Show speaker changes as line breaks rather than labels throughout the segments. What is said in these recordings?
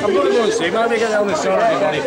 I'm going to go and see, maybe get on the side of the body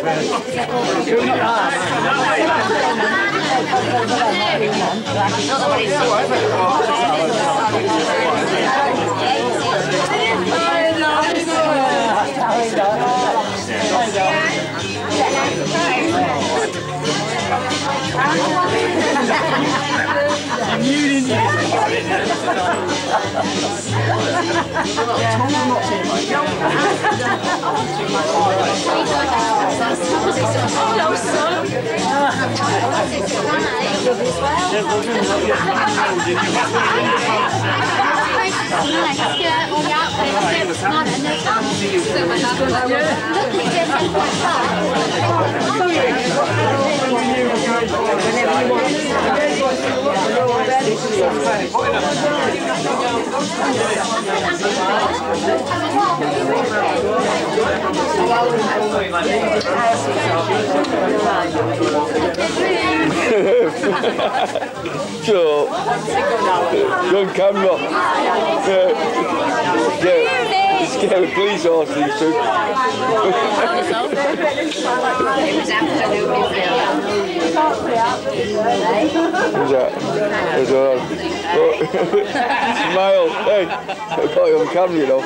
Sure. You're on camera. Scare the police horse these two. Who's that? Smile. Hey, I've got you on camera, you know.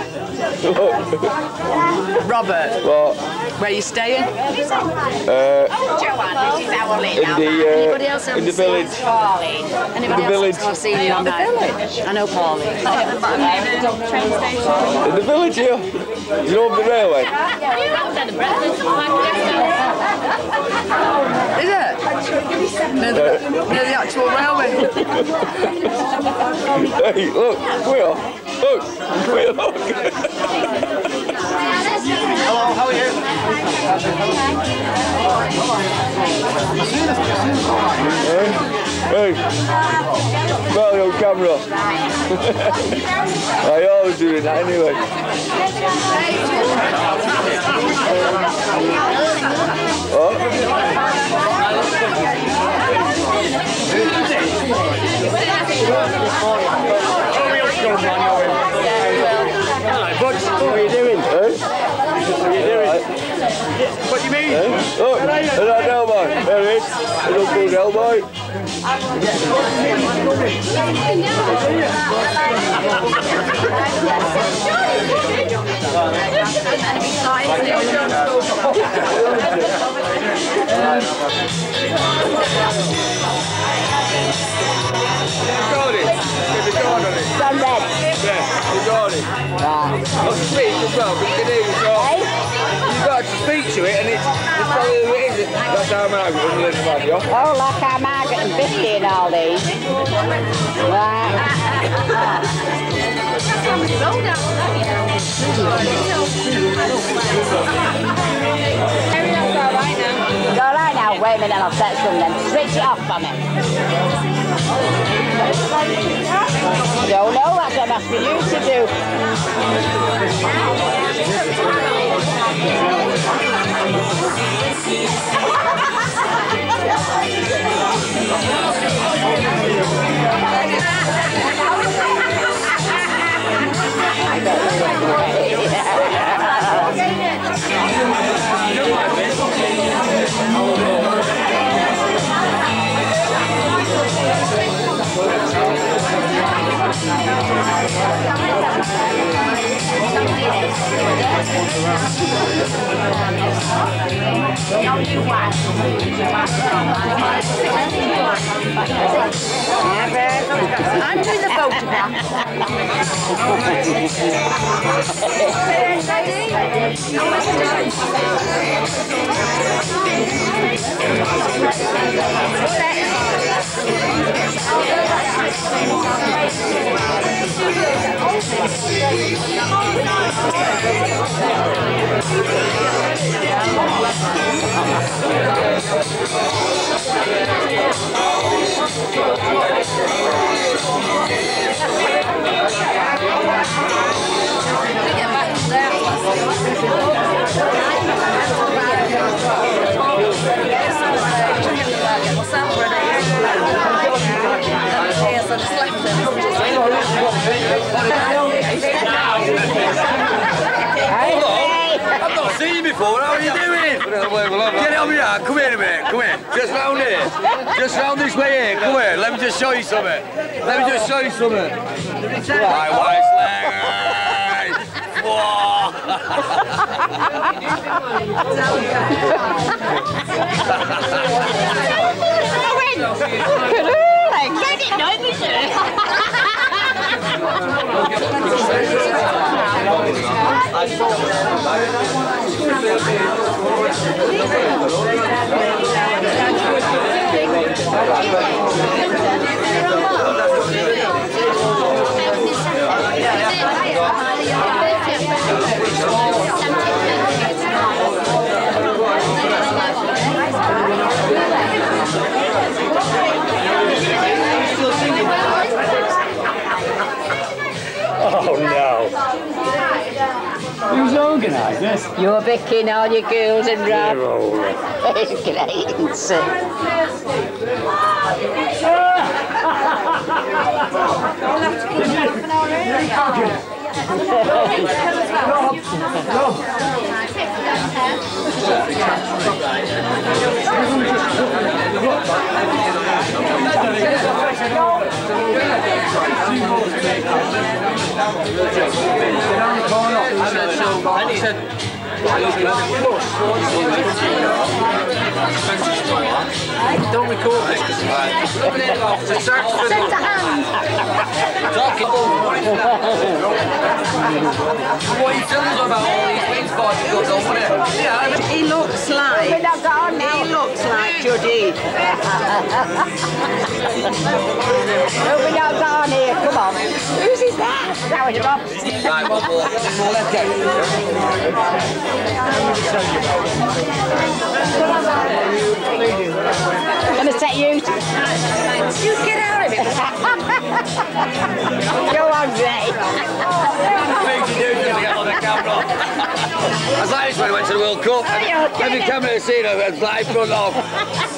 Robert,
What?
where are you staying?
In the village.
Anybody else I've seen you on the village? I know Paulie.
In the village here. You know the railway?
Is it? Near the actual railway.
Hey, look, look, look.
Hello, how are you?
Hey, well, you're on camera. I always do that anyway. Oh.
What are you doing?
Hey?
What are you doing? What do you mean?
Hey? Look, there's that elbow. There it is. Little good elbow.
Done that.
Yeah, you got it. I'll speak as well, but you can hear yourself. You've got to speak to it and it's probably who it is. That's how Margaret was living about you.
Oh, like how Margaret and Vicky and all these. Right. Go right now. Wait a minute, I'll set some then. Switch it off for me. Don't know, that's what I'm asking you to do.
I'm doing the photograph.
I've not seen you before, how are you doing? Get on me out, come here a minute, come here. Just round here. Just round this way here, come here. Let me just show you something. Let me just show you something. My wife's leg. Whoa.
Get it, no, we do.
Oh no. Who's organised this?
You're picking all your girls and rap. It's great, isn't it?
Don't record this because it's
Set the hand.
What are you telling us about all these things before you go on it? Yeah,
He looks like. He looks like Judy.
No, we don't go on here, come on. Whose is that? That was Rob's.
right, one more. Let's go.
I'm going to set you to...
You get out of it.
Go on, Ray.
I was like this when I went to the World Cup. Every camera I seen, I was live front off.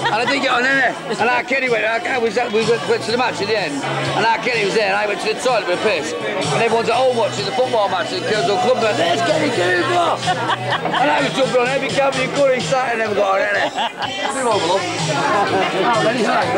And I didn't get on any. And our Kenny went, we went to the match in the end. And our Kenny was there, and I went to the toilet with a piss. And everyone's at home watching the football match at the Kilsall Club. And there's Kenny Google. And I was jumping on every camera you could, he sat and never got on any. Come on, love. Oh, then he's like,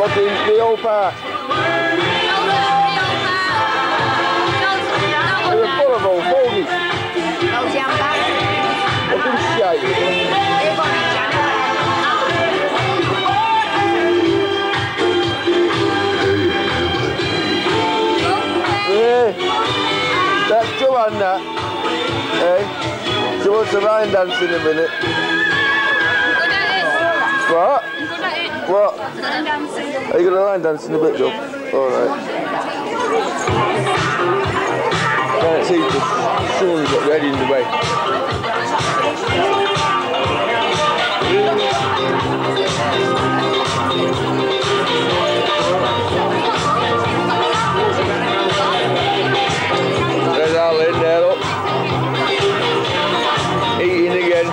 Fucking the old park. They're full of old fogies. Fucking shite. That's Joanne, that. Hey, she wants a line dance in a minute. What? What? Are you going to line dance in a bit, Joe? Alright. Can't see the sun's got ready in the way. There's Al in there, look. Eating again.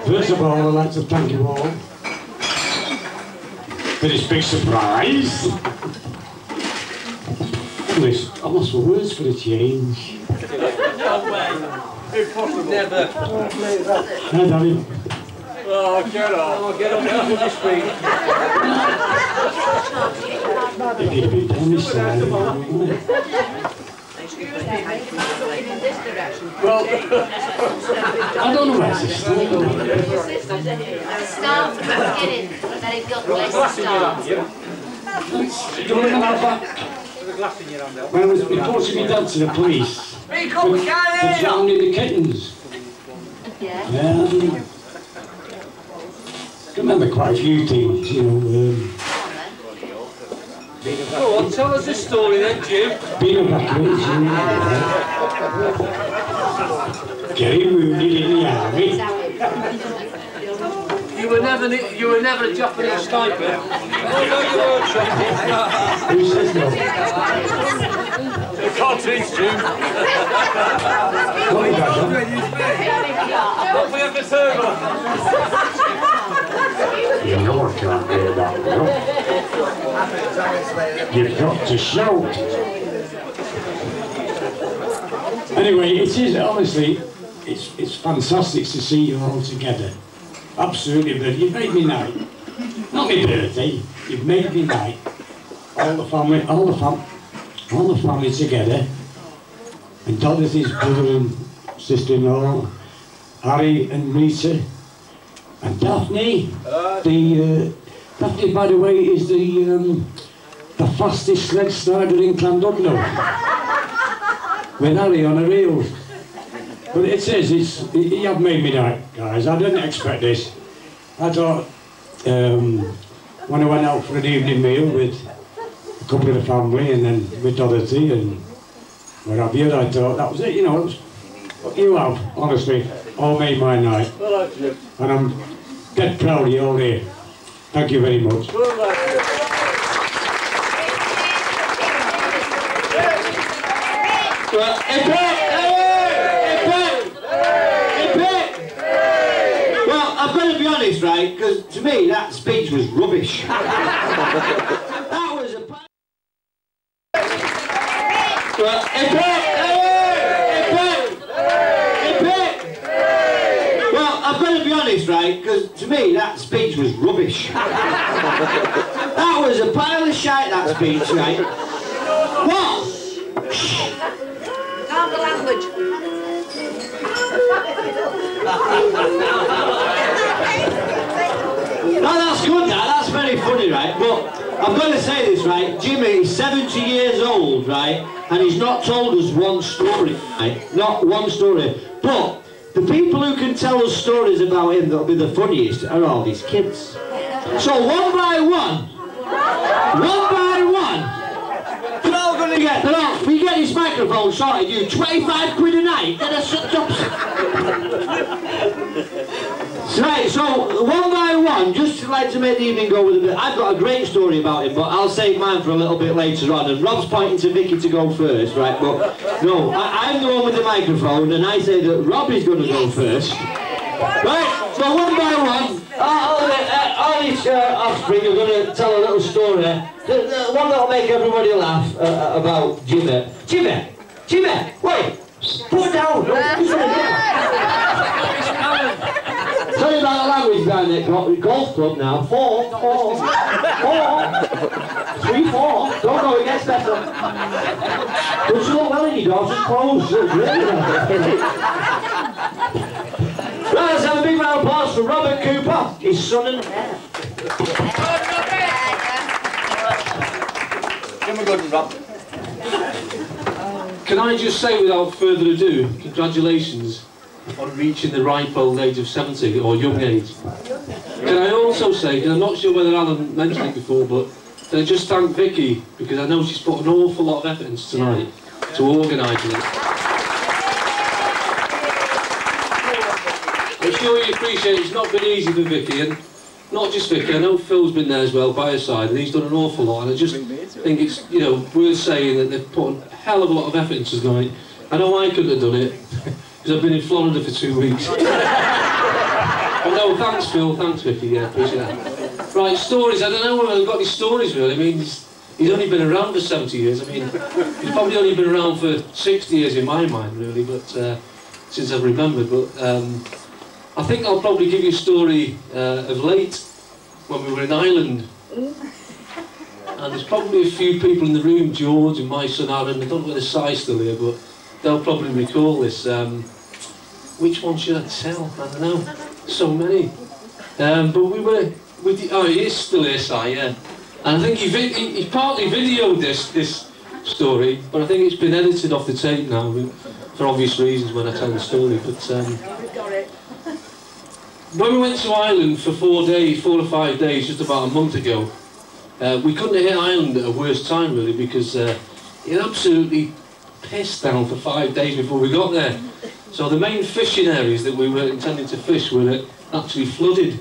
First of all, I'd like to thank you all for this big surprise. I'm lost for words for a change.
Never.
Hi, Danny.
Oh, get on. Oh, get on your feet.
If you'd been down this side,
Well,
I don't know where to start.
Start from the beginning, then it got place to start.
Do you remember that? When I was reporting my dad to the police for drowning the kittens.
Yeah.
I remember quite a few things, you know.
go on, tell us this story then, Jim.
Being evacuated, getting wounded in the army.
You
You were never a Japanese sniper. Who says no?
The cartoons, Jim.
What have you got, John?
Don't we have the third one?
You know I can't hear that, no? You've got to shout. Anyway, it is honestly, it's fantastic to see you all together. Absolutely, but you've made me night. Not my birthday. You've made me night. All the family together. And Dorothy's brother and sister-in-law, Harry and Rita, and Daphne. Daphne, by the way, is the fastest sled strider in Llandudno. With Harry on a reel. But it is, you have made me night, guys. I didn't expect this. I thought, when I went out for an evening meal with a couple of the family and then with Dorothy and what have you, I thought that was it, you know, it was what you have, honestly, all made my night. And I'm dead proud of you all here. Thank you very much.
Well, I've got to be honest, right? Because to me, that speech was rubbish. That was a. Well, I've got to be honest, right? Because to me, that speech was rubbish. That was a pile of shite. That speech, right? What?
Calm the language.
No, that's good, that's very funny, right? But I've got to say this, right? Jimmy is 70 years old, right? And he's not told us one story, right? Not one story. But the people who can tell us stories about him that'll be the funniest are all these kids. So one by one, they're all going to get, we get this microphone sorted, you 25 quid a night, get a Right, so one by one, just like to make the evening go with a bit, I've got a great story about him, but I'll save mine for a little bit later on, and Rob's pointing to Vicky to go first, right, but no, I'm the one with the microphone, and I say that Rob is going to go first. Right, so one by one, all these offspring are going to tell a little story, the one that'll make everybody laugh about Jimmy. Jimmy, wait, put it down, Tell you about the language down there, golf club now. 4, 3, 4. Don't go, it gets better. Don't you look well in your daughter's clothes? Right, let's have a big round of applause for Robert Cooper, his son and heir.
Give him a good one, Rob.
Can I just say without further ado, congratulations on reaching the ripe old age of 70, or young age. Can I also say, and I'm not sure whether Alan mentioned it before, but can I just thank Vicky, because I know she's put an awful lot of effort into tonight to organising it. I'm sure you appreciate it's not been easy for Vicky, and not just Vicky, I know Phil's been there as well by her side, and he's done an awful lot, and I just think it's, you know, worth saying that they've put a hell of a lot of effort into tonight. I know I couldn't have done it, because I've been in Florida for 2 weeks. But no, thanks Phil, thanks Vicky, yeah, appreciate that. Right, stories, I don't know whether I've got any stories really. I mean, he's only been around for 70 years. I mean, he's probably only been around for 60 years in my mind really, but since I've remembered. But I think I'll probably give you a story of late, when we were in Ireland. And there's probably a few people in the room, George and my son Aaron, I don't know whether Si's still here, but they'll probably recall this. Which one should I tell? I don't know. So many. But we were with the, oh, he is still here, Si, yeah. And I think he partly videoed this story, but I think it's been edited off the tape now for obvious reasons when I tell the story. But when we went to Ireland for 4 or 5 days, just about a month ago, we couldn't hit Ireland at a worse time really, because it absolutely pissed down for 5 days before we got there. So the main fishing areas that we were intending to fish were actually flooded.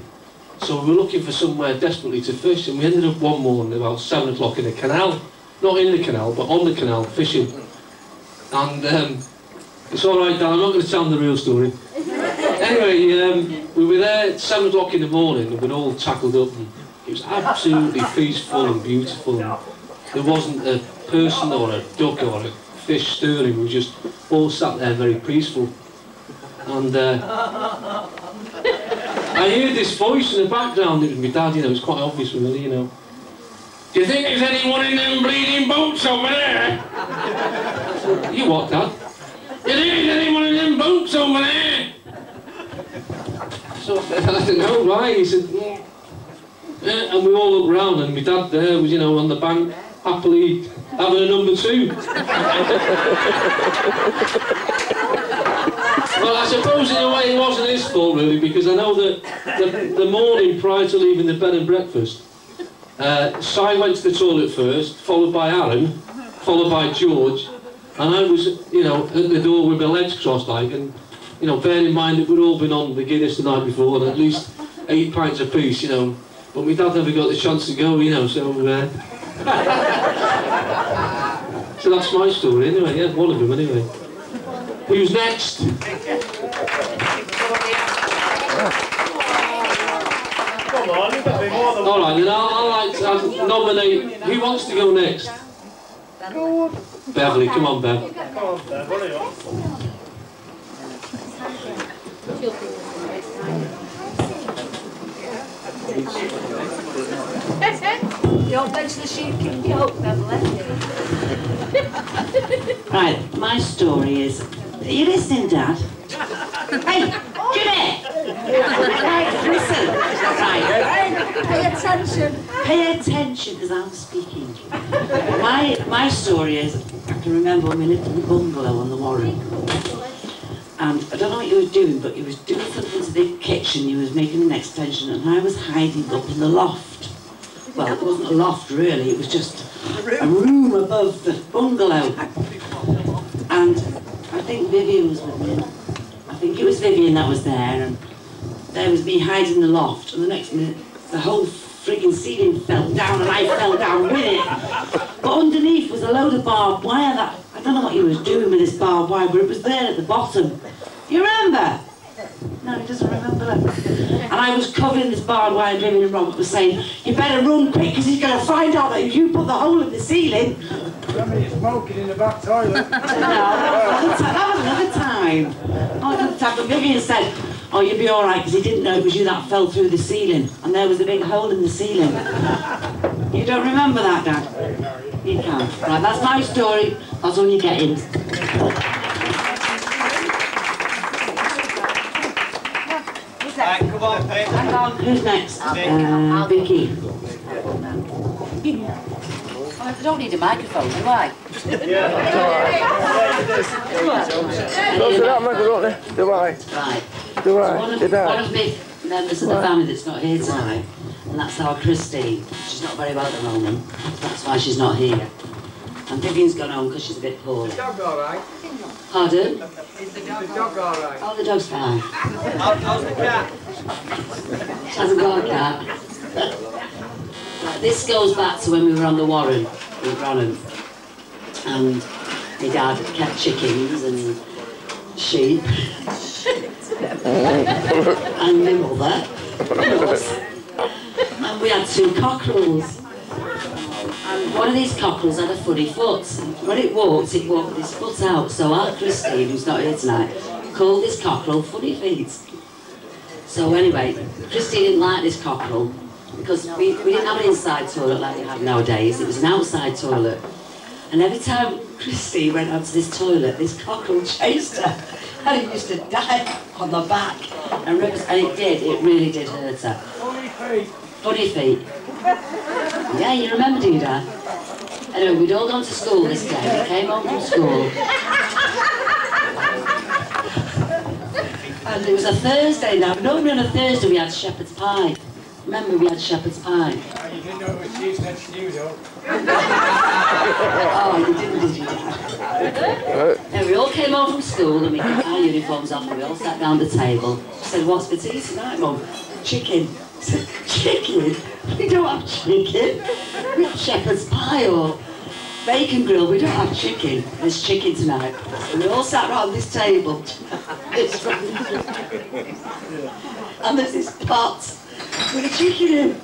So we were looking for somewhere desperately to fish, and we ended up one morning about 7 o'clock in a canal. Not in the canal, but on the canal, fishing. And it's alright, Dan, I'm not going to tell them the real story. Anyway, we were there at 7 o'clock in the morning, and we'd all tackled up, and it was absolutely peaceful and beautiful. And there wasn't a person or a duck or a fish stirring, we were just all sat there very peaceful. And I heard this voice in the background. It was my dad, you know, it was quite obvious really, you know. Do you think there's anyone in them bleeding boats over there? I said, you what, Dad? Do you think there's anyone in them boats over there? So I said, no, why? He said, yeah. And we all looked round, and my dad there was, you know, on the bank, happily having a number 2. Well, I suppose in a way it wasn't his fault really, because I know that the morning prior to leaving the bed and breakfast, Si went to the toilet first, followed by Aaron, followed by George, and I was, you know, at the door with my legs crossed like, and, you know, bearing in mind that we'd all been on the Guinness the night before, and at least 8 pints apiece, you know, but my dad never got the chance to go, you know, so so that's my story anyway, yeah, one of them anyway. Who's next?
Come on, you've got to be more than
All right, then I'll like to nominate. Who wants to go next?
Go on.
Beverly, come on, Bev.
Come on, Bev, hurry up.
Don't mention the sheep can coke, Beverly.
Right, my story is... Are you listening, Dad? Hey, Jimmy! Right, listen. Right.
Pay attention.
Pay attention as I'm speaking. My story is, I can remember when we lived in the bungalow on the Warren. And I don't know what you were doing, but you was doing something to the kitchen, you was making an extension, and I was hiding up in the loft. Well, it wasn't a loft really, it was just a room above the bungalow. And I think Vivian was with me. I think it was Vivian that was there, and there was me hiding in the loft, and the next minute the whole frigging ceiling fell down and I fell down with it. But underneath was a load of barbed wire that, I don't know what he was doing with this barbed wire, but it was there at the bottom. You remember? No, he doesn't remember that. And I was covering this barbed wire, and Vivian and Robert was saying, you better run quick because he's going to find out that if you put the hole in the ceiling.
Somebody's smoking in the back toilet.
No, that was another time. Oh, another time. But Vivian said, oh, you'll be all right, because he didn't know it was you that fell through the ceiling. And there was a big hole in the ceiling. You don't remember that, Dad? You can't. Right, that's my story. That's all you're getting.
Right, come on, Vic.
Hang on, who's next? Vicky.
I don't need a microphone, do I?
Yeah.
Go to that man, don't they? Do I?
Right.
Do I?
One of my members of the family that's not here tonight, and that's our Christine. She's not very well at the moment, so that's why she's not here. And Vivian's gone home because she's a bit poorly.
Is the dog all right?
Pardon?
Is the dog all right?
Oh, the dog's fine.
How's the cat?
She hasn't got a cat. Right, this goes back to when we were on the Warren with Bronham. And my dad kept chickens and sheep. And my mother. And we had 2 cockerels. And one of these cockerels had a funny foot. When it walked with his foot out. So Aunt Christine, who's not here tonight, called this cockerel Funny Feet. So anyway, Christine didn't like this cockerel because we didn't have an inside toilet like we have nowadays. It was an outside toilet. And every time Christine went onto this toilet, this cockerel chased her. And it used to die on the back. And it really did hurt her.
Funny feet.
Funny feet. Yeah, you remember, do you, Dad? Anyway, we'd all gone to school this day. We came home from school. And it was a Thursday now. Normally on a Thursday we had shepherd's pie. Remember we had shepherd's pie?
You didn't know it was cheese and stew, though.
Oh, you didn't, did you, Dad? And we all came home from school and we took our uniforms off and we all sat down at the table. She said, what's for tea tonight, Mum? Chicken. said, chicken? We don't have chicken. We have shepherd's pie or bacon grill. We don't have chicken. There's chicken tonight. So we all sat around this table. And there's this pot with a chicken in.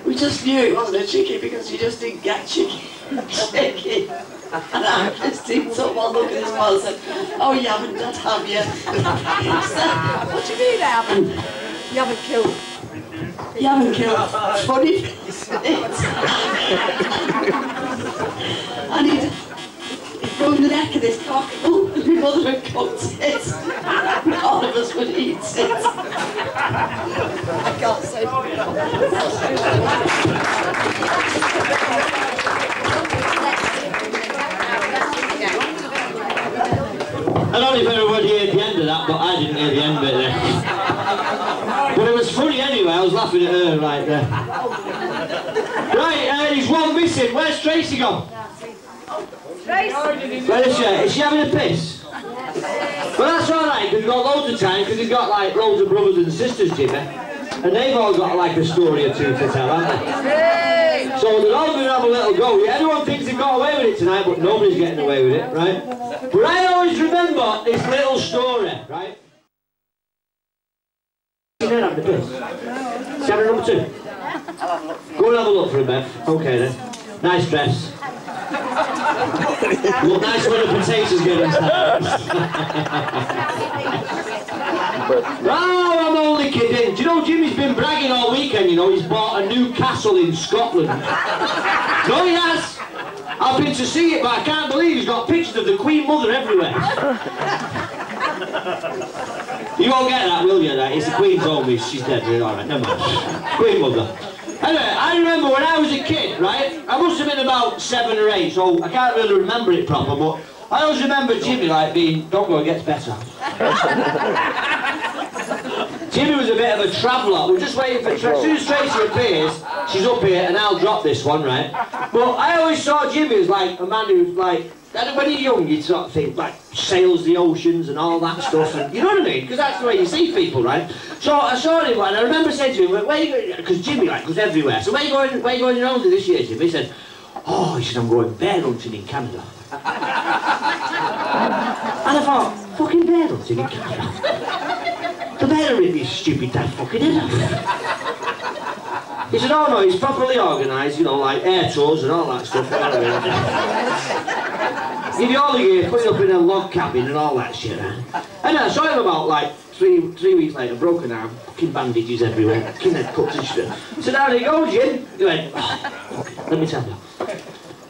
We just knew it wasn't a chicken because you just didn't get chicken. And I just seen someone look at this pot and said, oh, you haven't done, have you? What do you mean I haven't? You haven't killed. You haven't killed. Funny things. And he'd broken the neck of this cock. Oh, and my mother had cooked it. All of us would eat it. I can't say.
I don't know if everybody heard the end of that, but I didn't hear the end of it there. But it was funny anyway, I was laughing at her right there. Right, there's one missing. Where's Tracy gone? Where is she? Is she having a piss? Well, that's alright, because we've got loads of time, because we've got like loads of brothers and sisters, Jimmy. And they've all got like a story or two to tell, haven't they? So they're all going to have a little go. Yeah, everyone thinks they've got away with it tonight, but nobody's getting away with it, right? But I always remember this little story, right? You don't have the piss. Sarah number 2. Go and have a look for a bit. Okay then. Nice dress. Look nice when the potatoes get inside. Oh, I'm only kidding. Do you know Jimmy's been bragging all weekend, you know, he's bought a new castle in Scotland. No, he has. I've been to see it, but I can't believe he's got pictures of the Queen Mother everywhere. You won't get that, will you? That it's the Queen's home. She's dead. All right, never mind. Queen Mother. Anyway, I remember when I was a kid, right? I must have been about 7 or 8, so I can't really remember it proper, but I always remember Jimmy like being, don't go, it gets better. Jimmy was a bit of a traveller. We're just waiting for, as soon as Tracy appears, she's up here and I'll drop this one, right? But I always saw Jimmy as like a man who's like, when you're young, you sort of think like sails the oceans and all that stuff, and you know what I mean? Because that's the way you see people, right? So I saw him and I remember saying to him, where are you going? Because Jimmy like goes everywhere. So where are you going around to this year, Jimmy? He said, oh, he said, I'm going bear hunting in Canada. And I thought, fucking bear hunting in Canada? The bear rip his stupid dad fucking head off. He said, oh no, he's properly organised, you know, like air tours and all that stuff. Give you all the gear, put it up in a log cabin and all that shit. And I saw him about like three weeks later, broken arm, fucking bandages everywhere, fucking head cuts and shit. I said, how did it go, Jim? He went, oh, let me tell you.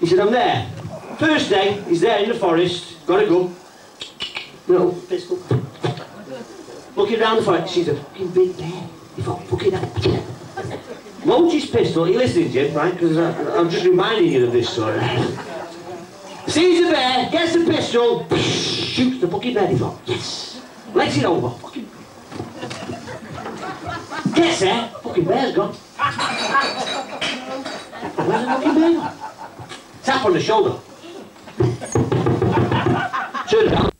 He said, I'm there. First day, he's there in the forest, got a gun, little pistol. Looking round the forest, she's a fucking big bear. He thought, fucking hell. Loads his pistol, you listening, Jim, right? Because I'm just reminding you of this story. Sees the bear, gets the pistol, shoots the fucking bear. He thought, yes. Lets it over. Fucking. Gets there, fucking bear's gone. Where's the fucking bear gone? Tap on the shoulder. Turn it down.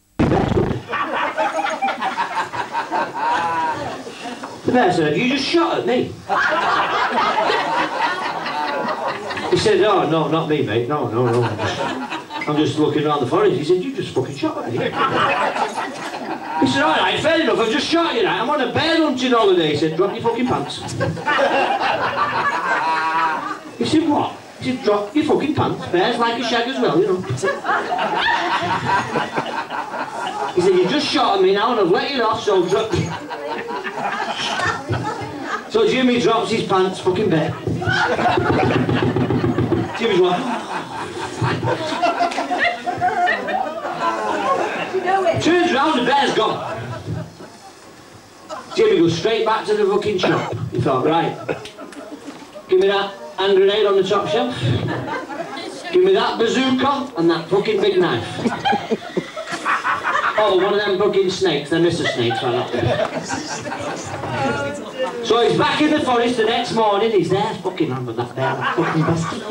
The bear said, have you just shot at me? He said, oh, no, not me, mate. No. I'm just looking around the forest. He said, you just fucking shot at me. He said, all right, fair enough, I've just shot you now. I'm on a bear hunting holiday. He said, drop your fucking pants. He said, what? He said, drop your fucking pants. Bears like a shag as well, you know. He said, you just shot at me now and I've let you off, so drop... So Jimmy drops his pants, fucking bear. Jimmy's what? Turns around, the bear's gone. Jimmy goes straight back to the fucking shop. He thought, right, give me that hand grenade on the top shelf. Give me that bazooka and that fucking big knife. Oh, one of them fucking snakes, they're Mr. Snakes right up there. So he's back in the forest the next morning, he's there, fucking hand with that bear, fucking bastard.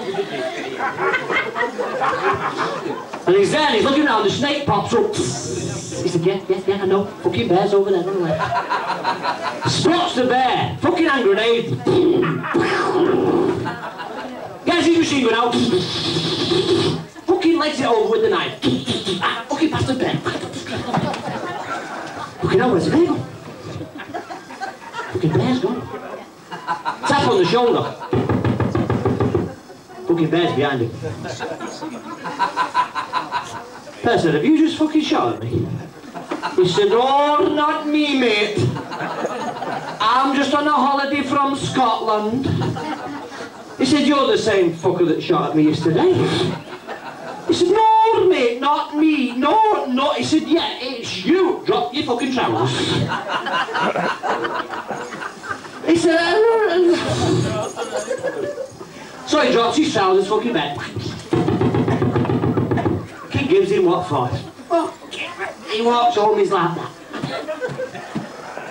And he's there, and he's looking around, the snake pops up. He said, yeah, I know. Fucking bear's over there, anyway. Spots the bear. Fucking hand grenade. Gets his machine gun out. Fucking lights it over with the knife. Fucking past the bear. Fucking hell, where's the bear gone? Fucking bear's gone. Tap on the shoulder. Fucking bear's behind him. I said, have you just fucking shot at me? He said, oh, not me, mate. I'm just on a holiday from Scotland. He said, you're the same fucker that shot at me yesterday. He said, no, mate, not me. No. He said, yeah, it's you. Drop your fucking trousers. He said, so he drops his trousers, fucking back. He gives him what for. Well, he walks home, he's like that.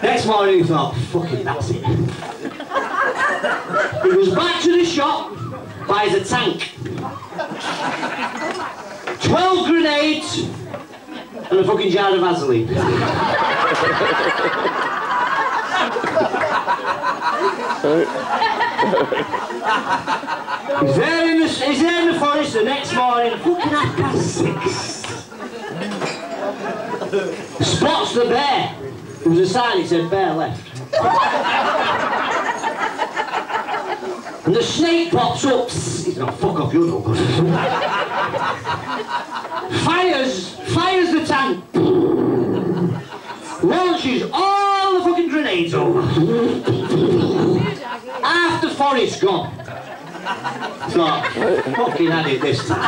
Next morning he thought, fucking that's it. He goes back to the shop, buys a tank. 12 grenades and a fucking jar of Vaseline. He's there in the forest the next morning, fucking 6:30. Spots the bear. There was a sign, it said bear left. And the snake pops up. He's not, fuck off, you're no good. Fires the tank. Launches all the fucking grenades over. Half the forest gone. So, fucking had it this time.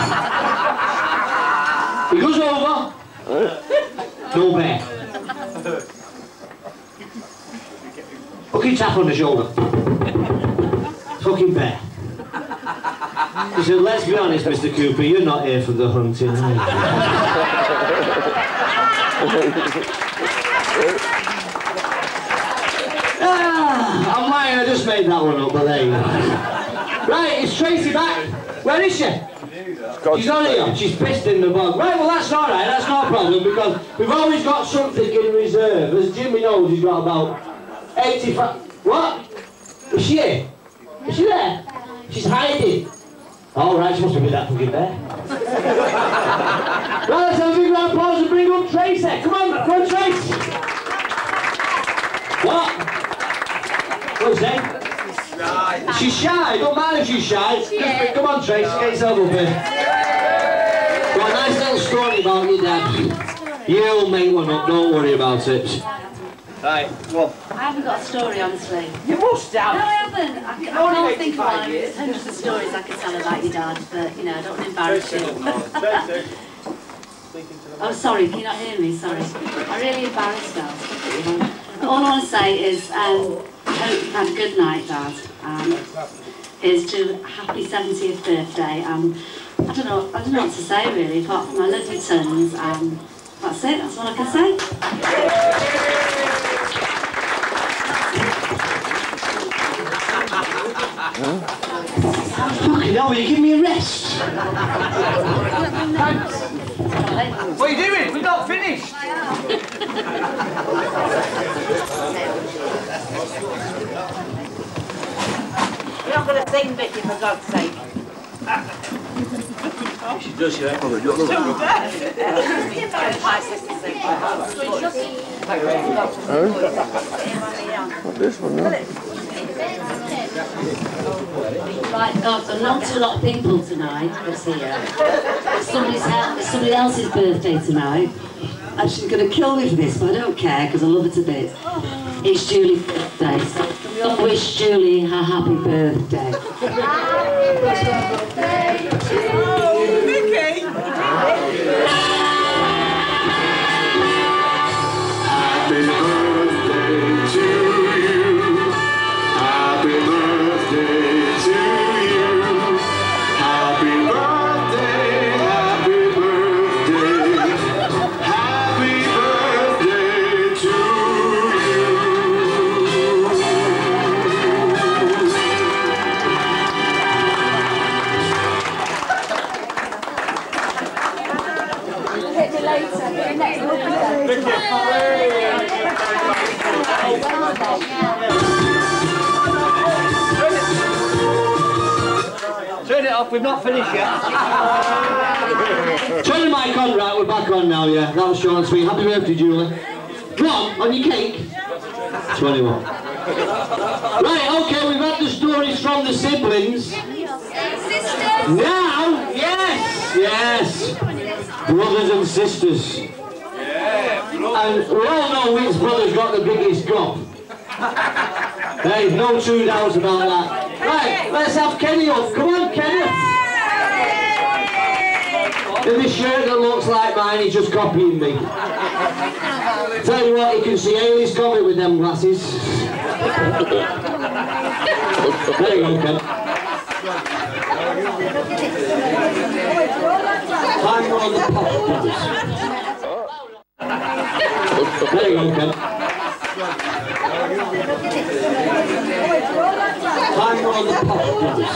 He goes over. No bear. Fucking tap on the shoulder. Fucking bear. He said, let's be honest, Mr. Cooper, you're not here for the hunting, are you? I'm lying, I just made that one up, but there you go. Right, it's Tracy back. Where is she? She's not here. She's pissed in the bog. Right, well that's alright, that's no problem, because we've always got something in reserve. As Jimmy knows, he's got about 85... What? Is she here? Is she there? She's hiding. All right, she must be with that fucking bear. Right, let's have a big round of applause and bring up Tracy. Come on, Tracy. What? What's that? She's shy. Don't mind if she's shy. Just, come on, Tracy, get yourself up here. Got a nice little story about your dad. You'll make one up, don't worry about it. Right, well.
I haven't got a story, honestly.
You must have.
No, I haven't. I can't think of one. There's hundreds of stories I could tell about your dad, but, you know, I don't want to embarrass you. Oh, sorry, can you not hear me? Sorry. I'm really embarrassed now. All I want to say is, I hope you've had a good night, Dad. Here's to happy 70th birthday. I don't know what to say, really, apart from my lovely sons. That's it, that's all I can say.
Fucking hell, will you give me a rest?
What are you doing? We're not finished.
You're not going to sing, Vicky, for God's sake.
She does, yeah. Probably.
My sister sings.
This one, no?
Right, God, so not a lot of people tonight that's here. It's somebody else's birthday tonight. And she's going to kill me for this, but I don't care because I love her to bits. It's Julie's birthday, so can we all wish Julie her happy birthday? Happy birthday to you, Vicky!
Happy birthday to you. Happy birthday to you. Happy birthday, happy birthday. Happy birthday to you.
off, we've not finished yet. Turn the mic on, right, we're back on now, yeah. That was short and sweet. Happy birthday, Julie. Come on your cake. 21. Right, okay, we've had the stories from the siblings. Now, yes, brothers and sisters. And we all know which brother's got the biggest gob. There's no two doubts about that. Right, let's have Kenny up. Come on, Kenny. In this shirt that looks like mine, he's just copying me. Tell you what, you can see Ailey's comic with them glasses. There you go, Ken. I'm one of the Posh Brothers. There you go, Ken. I'm one of the Posh Brothers.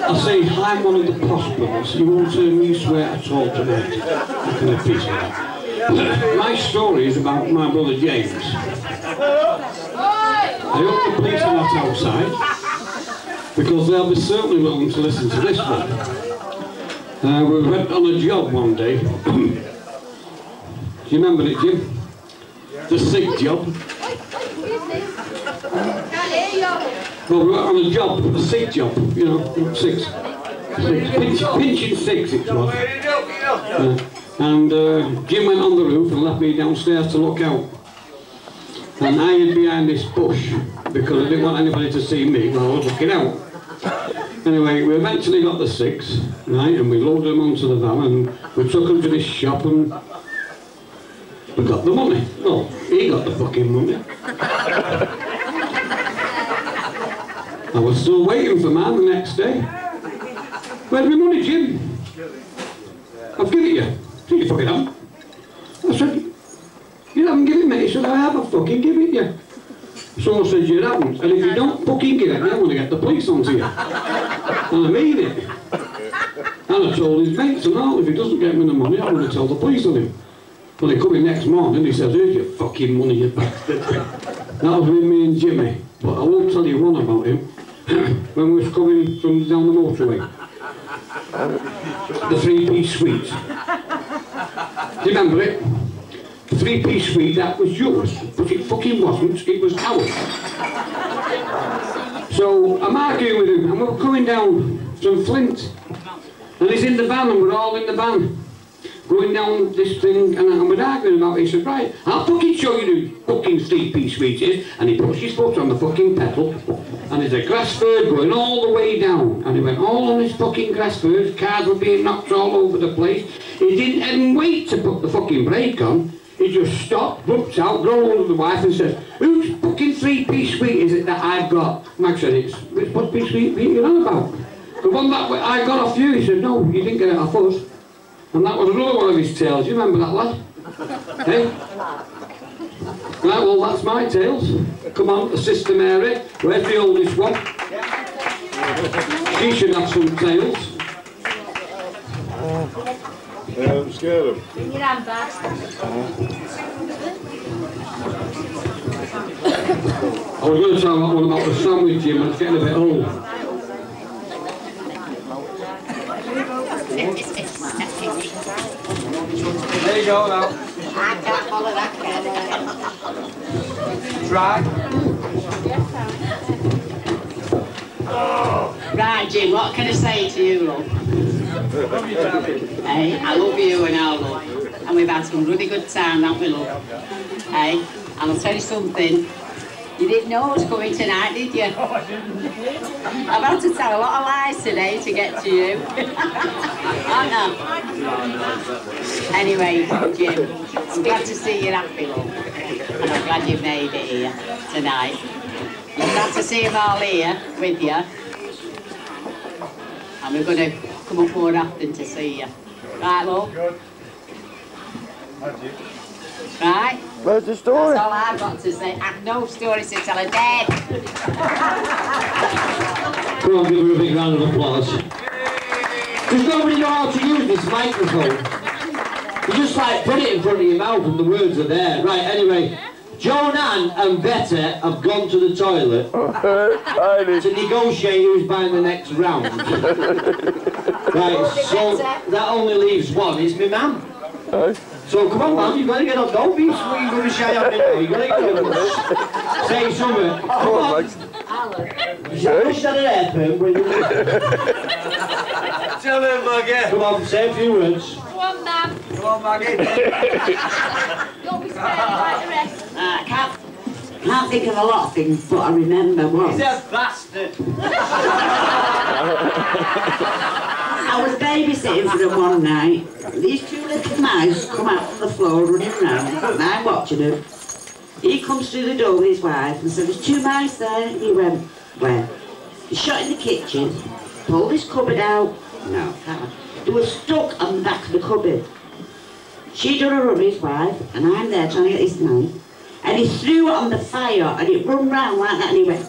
I say, I'm one of the Posh Brothers. You won't hear me swear at all tonight. I can appreciate that. My story is about my brother James. I hope the police are not outside, because they'll be certainly willing to listen to this one. We went on a job one day. Do you remember it, Jim? The SIG job. Well, we went on a job, a SIG job, you know, six. Pinching six it was. And Jim went on the roof and left me downstairs to look out. And I hid behind this bush because I didn't want anybody to see me while I was looking out. Anyway, we eventually got the six, right, and we loaded them onto the van and we took them to this shop and we got the money. Well, he got the fucking money. I was still waiting for man the next day. Where's my money, Jim? I've given it you. So you fucking haven't. I said, you haven't given me. He said, I haven't fucking given it you. So I said, you haven't. And if you don't fucking give it, I'm going to get the police onto you. And I mean it. And I told his mates and all, if he doesn't get me the money, I'm going to tell the police on him. Well, he come in next morning, he says, here's your fucking money, you bastard. That was with me and Jimmy. But I will tell you one about him. When we was coming from down the motorway. The three-piece suite. Do you remember it? The three-piece suite, that was yours. But it fucking wasn't, it was ours. So I'm arguing with him, and we're coming down from Flint. And he's in the van, and we're all in the van. Going down this thing, and we're arguing about it. He said, right, I'll fucking show you the fucking three-piece suite is. And he puts his foot on the fucking pedal, and there's a grass bird going all the way down. And he went all on his fucking grass bird, cars were being knocked all over the place. He didn't even wait to put the fucking brake on. He just stopped, looked out, rolled over the wife and said, whose fucking three-piece suite is it that I've got? Max said, it's, what piece suite are you on about? The one that I got off you. He said, no, you didn't get it off us. And that was another one of his tales. You remember that, lad? Hey? Right, well, that's my tales. Come on, Sister Mary. Where's the oldest one? She should have some tales.
Yeah, I'm scared of him.
Bring your hand back.
I was going to tell that one about the sandwich, Jim, but it's getting a bit old.
There you go now.
I can't follow that,
Try.
Right, Jim, what can I say to you, love? Hey, I love you and I love you. And we've had some really good time, haven't we, love? Hey, and I'll tell you something. You didn't know I was coming tonight, did you? I've had to tell a lot of lies today to get to you. Aren't I? Anyway, Jim, I'm glad to see you happy, love. And I'm glad you've made it here tonight. I'm glad to see them all here with you. And we're going to come up more often to see you. Right, love? Right?
Where's the story?
That's all I've got to say. I've no story to tell her dead.
Come on, give her a big round of applause. Does nobody know how to use this microphone? You just like put it in front of your mouth and the words are there. Right, anyway, Joan Ann and Betty have gone to the toilet to negotiate who's buying the next round. Right, so that only leaves one. It's my mum. So come on, mum, you've got to get up. Don't be sweet, going to shy on me now. You've got to get up. Say something. Come on. Push that airplane, bring it.
Tell him, Maggie.
Come on, say a few words.
Go on, Mum.
Come on, Maggie.
Don't be scared like the rest.
I can't think of a lot of things, but I remember once.
He's a bastard.
I was babysitting for them one night. These two little mice come out from the floor running around, and I'm watching them. He comes through the door with his wife and said, "There's two mice there." He went, "Where?" He shot in the kitchen, pulled his cupboard out. No, can't. They were stuck on the back of the cupboard. She done a run, his wife, and I'm there trying to get this knife. And he threw it on the fire, and it run round like that, and he went,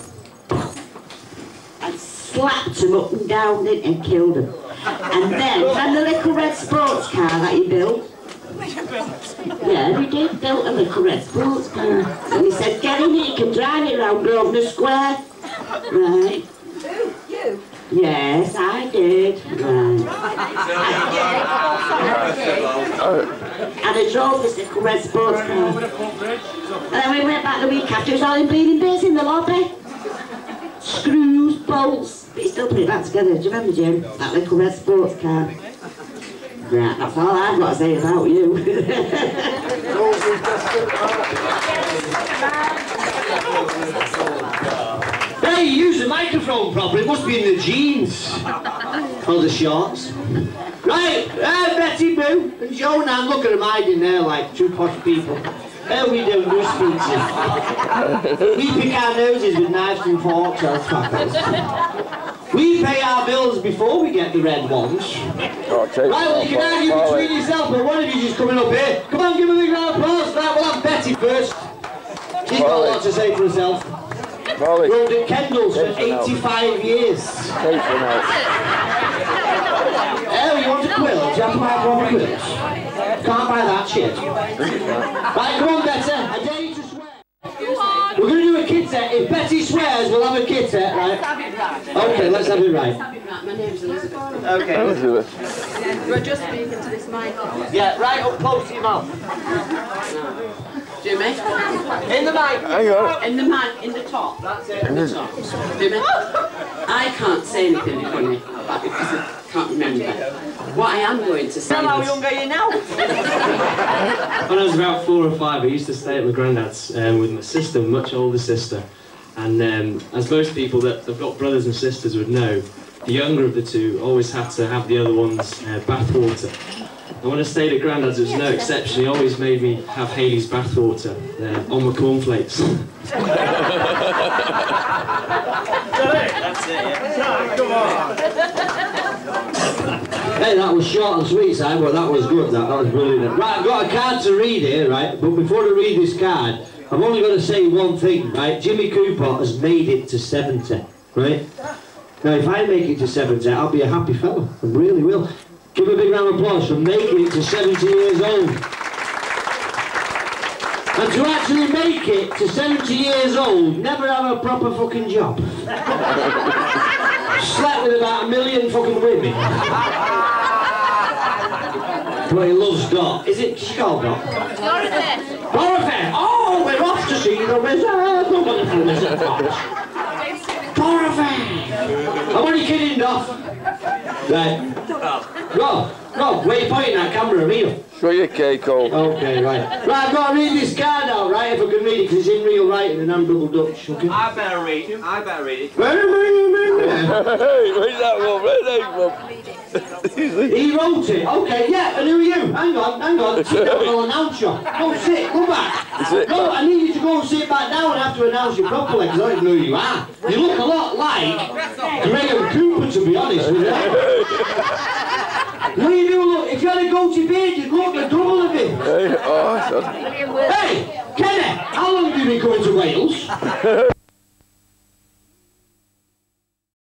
and slapped him up and down, didn't he, and killed him. And then, from the little red sports car that he built, yeah, he did build a little red sports car. And he said, "Get in it, you can drive it round Grosvenor Square." Right.
Who? You?
Yes, I did. Right. And I drove this little red sports car. And then we went back the week after, it was all in bleeding bits in the lobby. Screws, bolts, but he still put it back together. Do you remember, Jim? That little red sports car. Right, that's all I've got to say about you.
Hey, use the microphone properly. It must be in the jeans. Or the shorts. Right, Betty Boo and Joan Ann, look at them hiding there like two posh people. How we do speeches. We pick our noses with knives and forks or crackers. We pay our bills before we get the red ones. Right, well, you can argue between yourself, but one of you is coming up here. Come on, give a big round of applause. Right, we'll have Betty first. She's got a lot to say for herself. Rode at Kendall's for 85 years. Oh, you want a quilt? Do you have to buy one quilt? Can't buy that shit. Right, come on, Betty. I dare you to swear. We're going to do a kid set. If Betty swears, we'll have a kid set, right? Okay, let's have it right.
My name's Elizabeth.
Okay.
Elizabeth.
We're just speaking to this mic.
Yeah, right up close to your mouth.
Jimmy?
In the mic.
Hang on.
In the mic, in the top. That's it, in the top. Jimmy? I can't say anything funny about it because I can't remember. What I am going to say
How young are you now?
When I was about 4 or 5, I used to stay at my granddad's with my sister, much older sister. And as most people that have got brothers and sisters would know, the younger of the two always had to have the other one's bathwater. And when I stayed at granddad's, it was no exception. He always made me have Hayley's bathwater on my cornflakes.
That's it, yeah. Come on.
Hey, that was short and sweet, Simon, but that was good, that was brilliant. Right, I've got a card to read here, right, but before I read this card, I've only got to say one thing, right? Jimmy Cooper has made it to 70, right? Now, if I make it to 70, I'll be a happy fella, I really will. Give a big round of applause for making it to 70 years old. And to actually make it to 70 years old, never have a proper fucking job. Slept with about 1 million fucking women. But he loves Dot. Is it called Dot?
Dorothy.
Dorothy! Oh, we're off to see the wizard. The wonderful wizard Dot. Dorothy! I'm only kidding, Dot. Right. Rob, where are you pointing that camera at me?
Show your cake, Cole.
Okay, right. Right, I've got to read this card out, right, if I can read it, because it's in real writing and I'm double Dutch, okay?
I better read it. I better read it.
Hey, where's that one? Where's that one?
He wrote it. Okay, yeah, and who are you? Hang on. Sit down, I'll announce you. Go sit, go back. No, I need you to go and sit back down and have to announce you properly, because I don't know who you are. You look a lot like Graham Cooper, to be honest with you. No, you do look, if you had a goatee beard, you'd look the double of him.
Hey, oh,
Hey, Kenny, how long have you been coming to Wales?